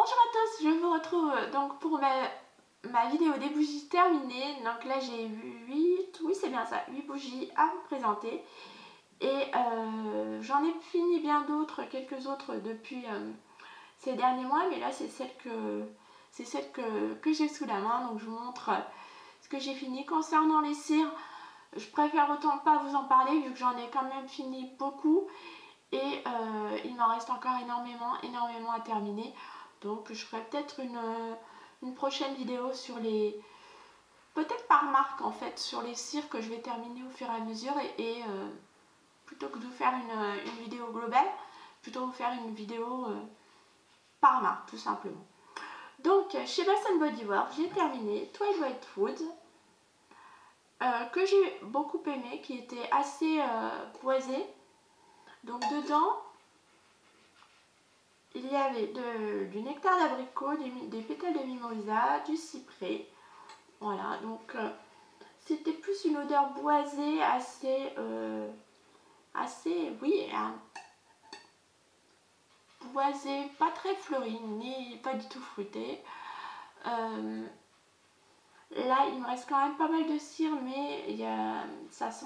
Bonjour à tous, je vous retrouve donc pour ma vidéo des bougies terminée. Donc là j'ai 8, oui c'est bien ça, 8 bougies à vous présenter. Et j'en ai fini bien d'autres, quelques autres depuis ces derniers mois. Mais là c'est celle que j'ai sous la main. Donc je vous montre ce que j'ai fini. Concernant les cires, je préfère autant pas vous en parler vu que j'en ai quand même fini beaucoup. Et il m'en reste encore énormément à terminer. Donc je ferai peut-être une prochaine vidéo sur les... Peut-être par marque en fait, sur les cires que je vais terminer au fur et à mesure. Et plutôt que de vous faire une vidéo globale, plutôt vous faire une vidéo par marque tout simplement. Donc chez Bath & Body Works, j'ai terminé Twilight Food. Que j'ai beaucoup aimé, qui était assez boisé. Donc dedans, il y avait du nectar d'abricot, des pétales de mimosa, du cyprès. Voilà, donc c'était plus une odeur boisée, oui, boisée, pas très fleurie, ni pas du tout fruitée. Là, il me reste quand même pas mal de cire, mais ça sent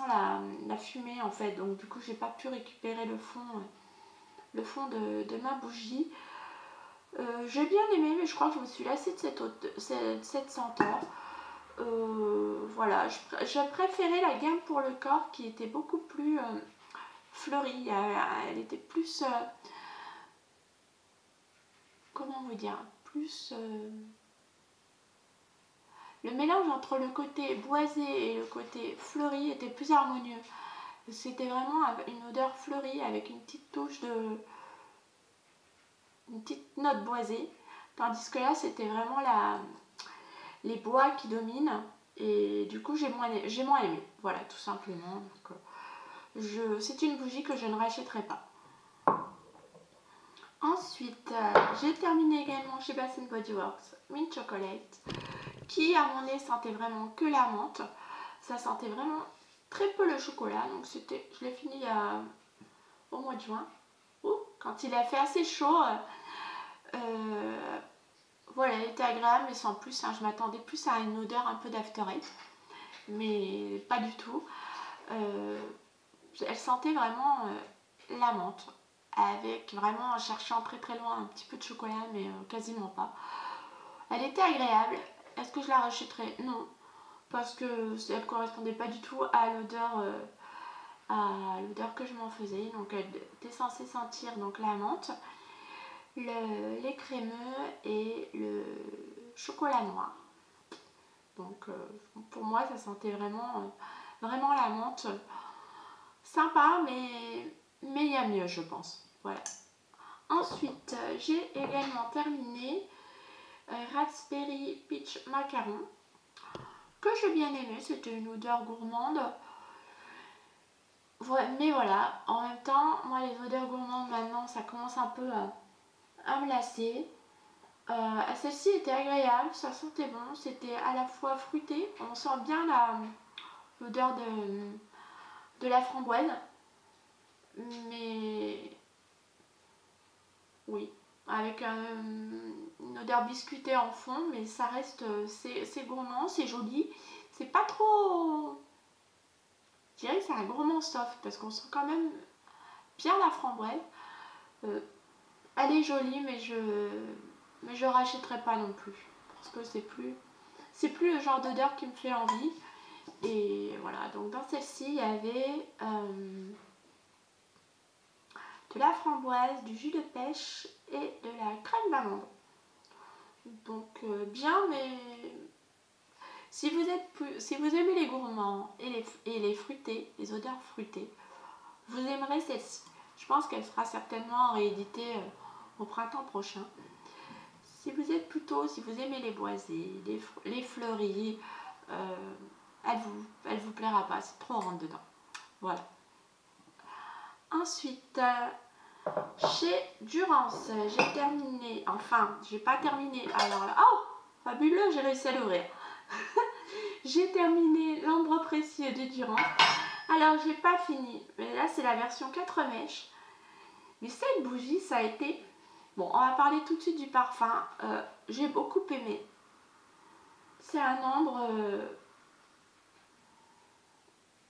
la fumée en fait. Donc du coup, j'ai pas pu récupérer le fond de ma bougie. J'ai bien aimé, mais je crois que je me suis lassée de cette senteur. Voilà, je préférais la gamme pour le corps qui était beaucoup plus fleurie. Elle était plus... comment vous dire, plus... le mélange entre le côté boisé et le côté fleuri était plus harmonieux. C'était vraiment une odeur fleurie avec une petite touche de... une petite note boisée. Tandis que là, c'était vraiment les bois qui dominent. Et du coup, j'ai moins aimé. Voilà, tout simplement. C'est une bougie que je ne rachèterai pas. Ensuite, j'ai terminé également chez Bath & Body Works Mint Chocolate, qui à mon nez sentait vraiment que la menthe. Ça sentait vraiment très peu le chocolat. Donc je l'ai fini au mois de juin. Quand il a fait assez chaud. Voilà, elle était agréable, mais sans plus. Je m'attendais plus à une odeur un peu d'after eight, mais pas du tout. Elle sentait vraiment la menthe, avec vraiment en cherchant très loin un petit peu de chocolat, mais quasiment pas. Elle était agréable. Est-ce que je la rachèterais? Non, parce que elle ne correspondait pas du tout à l'odeur que je m'en faisais. Donc elle était censée sentir donc la menthe, les crémeux et le chocolat noir. Donc pour moi ça sentait vraiment la menthe. Sympa, mais il y a mieux, je pense. Voilà. Ensuite j'ai également terminé Raspberry Peach Macaron, que j'ai bien aimé. C'était une odeur gourmande. Mais voilà, en même temps, moi les odeurs gourmandes maintenant ça commence un peu à me lasser. Celle-ci était agréable, ça sentait bon, c'était à la fois fruité, on sent bien l'odeur de la framboise, mais oui, avec une odeur biscuitée en fond, mais ça reste, c'est gourmand, c'est joli, c'est pas trop, je dirais que c'est un gourmand soft, parce qu'on sent quand même bien la framboise. Elle est jolie, mais je rachèterai pas non plus, parce que c'est plus le genre d'odeur qui me fait envie. Et voilà, donc dans celle-ci il y avait de la framboise, du jus de pêche et de la crème d'amande. Donc bien, mais si vous aimez les gourmands et les fruités, les odeurs fruitées, vous aimerez celle-ci. Je pense qu'elle sera certainement rééditée au printemps prochain. Si vous aimez les boisés, les fleuris, elle vous plaira pas, c'est trop rentre dedans. Voilà. Ensuite, chez Durance, j'ai terminé, enfin, j'ai pas terminé, alors là, oh, fabuleux, j'ai réussi à l'ouvrir. J'ai terminé l'ambre précieux de Durance. Alors, j'ai pas fini, mais là, c'est la version 4 mèches. Mais cette bougie, ça a été Bon, on va parler tout de suite du parfum. J'ai beaucoup aimé. C'est un ambre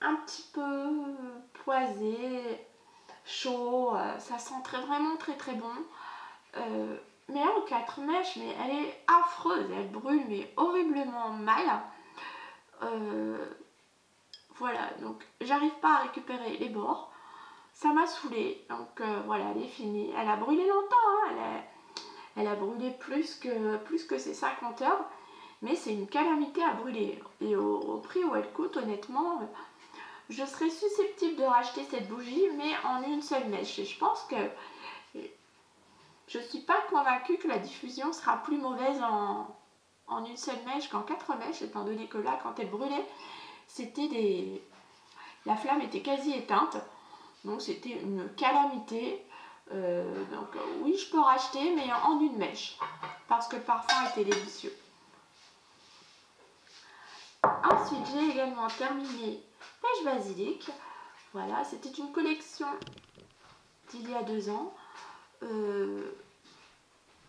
un petit peu poisé, chaud. Ça sent vraiment très bon. Mais en 4 mèches, mais elle est affreuse. Elle brûle mais horriblement mal. Voilà, donc j'arrive pas à récupérer les bords. Ça m'a saoulée, donc voilà, elle est finie. Elle a brûlé longtemps, hein. Elle a brûlé plus que ses 50 heures. Mais c'est une calamité à brûler. Et au prix où elle coûte, honnêtement, je serais susceptible de racheter cette bougie, mais en une seule mèche. Et je pense que je suis pas convaincue que la diffusion sera plus mauvaise en une seule mèche qu'en 4 mèches, étant donné que là, quand elle brûlait, la flamme était quasi éteinte. Donc c'était une calamité. Donc oui, je peux racheter, mais en une mèche. Parce que le parfum était délicieux. Ensuite, j'ai également terminé Pêche Basilic. Voilà, c'était une collection d'il y a 2 ans. 2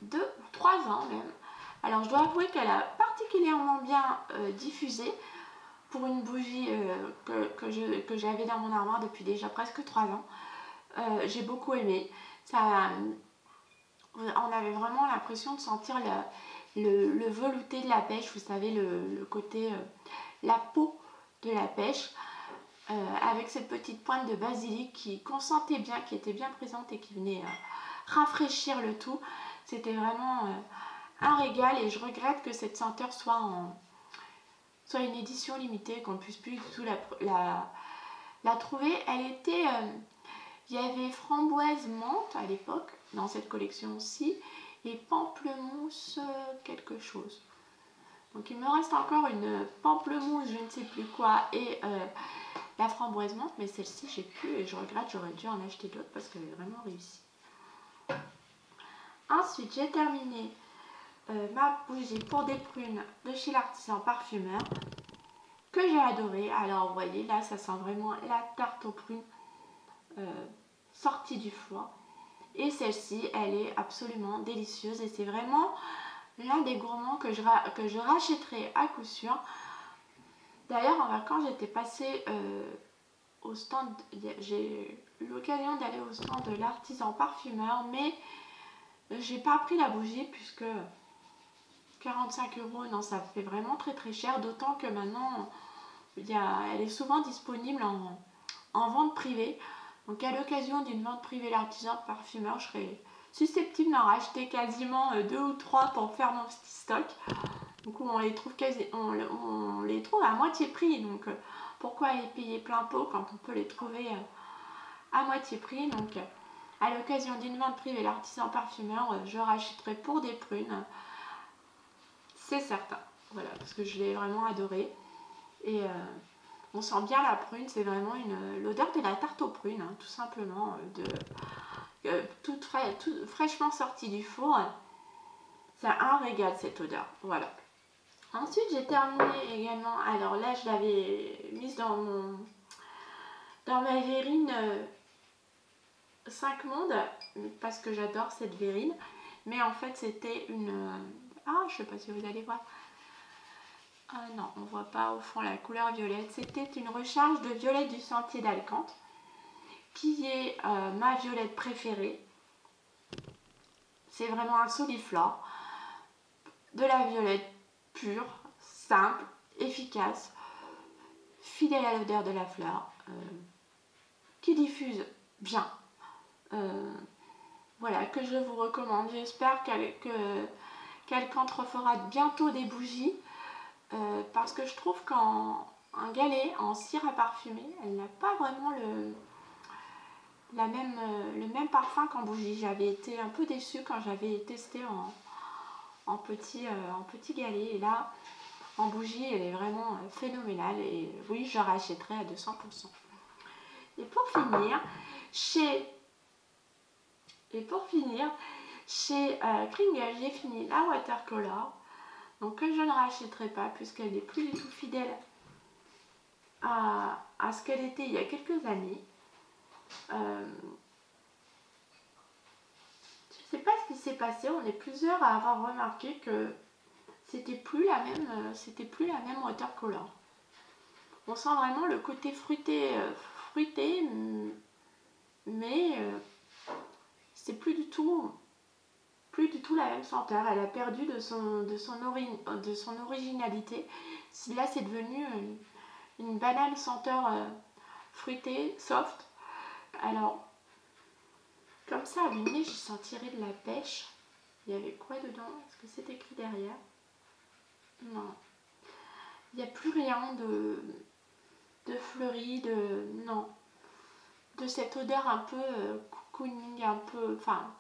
ou 3 ans même. Alors je dois avouer qu'elle a particulièrement bien diffusé pour une bougie que j'avais dans mon armoire depuis déjà presque 3 ans. J'ai beaucoup aimé. Ça, on avait vraiment l'impression de sentir le velouté de la pêche, vous savez, le côté, la peau de la pêche, avec cette petite pointe de basilic qu'on sentait bien, qui était bien présente et qui venait rafraîchir le tout. C'était vraiment un régal et je regrette que cette senteur soit une édition limitée, qu'on ne puisse plus du tout la trouver. Elle était... il y avait framboise menthe à l'époque, dans cette collection aussi, et pamplemousse quelque chose. Donc il me reste encore une pamplemousse, je ne sais plus quoi, et la framboise menthe, mais celle-ci j'ai plus et je regrette, j'aurais dû en acheter d'autres parce qu'elle est vraiment réussie. Ensuite j'ai terminé ma bougie pour des prunes de chez l'Artisan Parfumeur, que j'ai adoré. Alors vous voyez, là ça sent vraiment la tarte aux prunes sortie du foie. Et celle-ci, elle est absolument délicieuse et c'est vraiment l'un des gourmands que je rachèterai à coup sûr. D'ailleurs, en vacances, j'étais passée au stand, j'ai eu l'occasion d'aller au stand de l'Artisan Parfumeur, mais j'ai pas pris la bougie puisque 45 €, non, ça fait vraiment très cher, d'autant que maintenant, elle est souvent disponible en vente privée. Donc à l'occasion d'une vente privée l'Artisan Parfumeur, je serais susceptible d'en racheter quasiment 2 ou 3 pour faire mon petit stock. Donc on les trouve on les trouve à moitié prix. Donc pourquoi les payer plein pot quand on peut les trouver à moitié prix. Donc à l'occasion d'une vente privée l'Artisan Parfumeur, je rachèterai pour des prunes. C'est certain. Voilà, parce que je l'ai vraiment adoré. Et on sent bien la prune, c'est vraiment l'odeur de la tarte aux prunes, hein, tout simplement, toute fraîchement sortie du four. C'est un régal cette odeur, voilà. Ensuite j'ai terminé également, alors là je l'avais mise dans ma Vérine 5 mondes, parce que j'adore cette Vérine, mais en fait c'était je sais pas si vous allez voir. Ah non, on voit pas au fond la couleur violette. C'était une recharge de violette du Sentier d'Alcante, qui est ma violette préférée. C'est vraiment un soliflore. De la violette pure, simple, efficace, fidèle à l'odeur de la fleur, qui diffuse bien. Voilà, que je vous recommande. J'espère qu'Alcante refera bientôt des bougies. Parce que je trouve qu'un galet en cire à parfumer, elle n'a pas vraiment le même parfum qu'en bougie. J'avais été un peu déçue quand j'avais testé en petit galet, et là en bougie elle est vraiment phénoménale et oui, je rachèterai à 200%. Et pour finir, chez Kringle, j'ai fini la watercolor. Donc que je ne rachèterai pas puisqu'elle n'est plus du tout fidèle à ce qu'elle était il y a quelques années. sais pas ce qui s'est passé, on est plusieurs à avoir remarqué que c'était plus la même watercolor. On sent vraiment le côté fruité, mais c'est plus du tout la même senteur. Elle a perdu de son originalité. Là, c'est devenu une banale senteur fruitée, soft. Alors, comme ça, à l'unité, je sentirais de la pêche. Il y avait quoi dedans? Est-ce que c'est écrit derrière? Non. Il n'y a plus rien de fleuri, non. De cette odeur un peu cocooning, un peu... Enfin,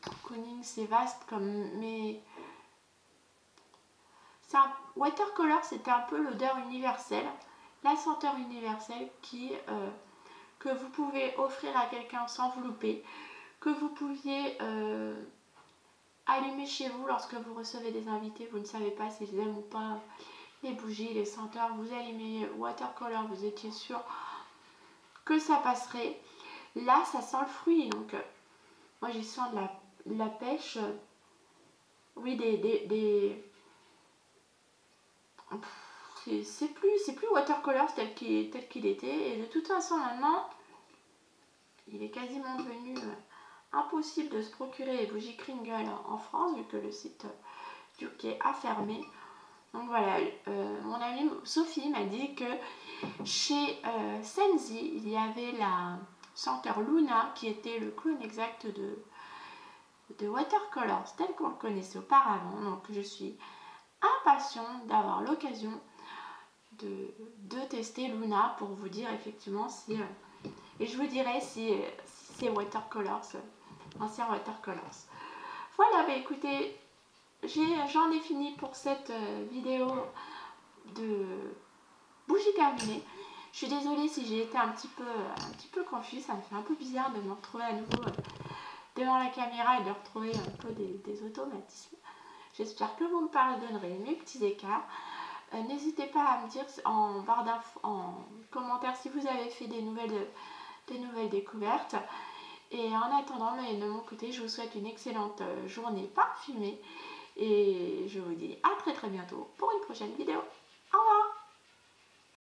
cocooning, c'est vaste comme... Mais... Watercolor, c'était un peu l'odeur universelle. La senteur universelle que vous pouvez offrir à quelqu'un sans vous louper. Que vous pouviez allumer chez vous lorsque vous recevez des invités. Vous ne savez pas s'ils aiment ou pas les bougies, les senteurs. Vous allumez watercolor, vous étiez sûr que ça passerait. Là, ça sent le fruit. Donc, moi, j'y sens de la pêche. Oui, c'est plus watercolor tel qu'il était. Et de toute façon, maintenant, il est quasiment devenu impossible de se procurer les bougies Kringle en France, vu que le site UK a fermé. Donc voilà, mon amie Sophie m'a dit que chez Sensi, il y avait la senteur Luna, qui était le clone exact de Watercolors tel qu'on le connaissait auparavant. Donc je suis impatiente d'avoir l'occasion de tester Luna pour vous dire effectivement si... et je vous dirai si c'est Watercolors, ancien Watercolors. Voilà, bah écoutez, j'en ai fini pour cette vidéo de bougie terminée. Je suis désolée si j'ai été un petit peu confuse, ça me fait un peu bizarre de me retrouver à nouveau devant la caméra et de retrouver un peu des automatismes. J'espère que vous me pardonnerez mes petits écarts. N'hésitez pas à me dire en commentaire si vous avez fait des nouvelles découvertes. Et en attendant, mais de mon côté, je vous souhaite une excellente journée parfumée. Et je vous dis à très bientôt pour une prochaine vidéo.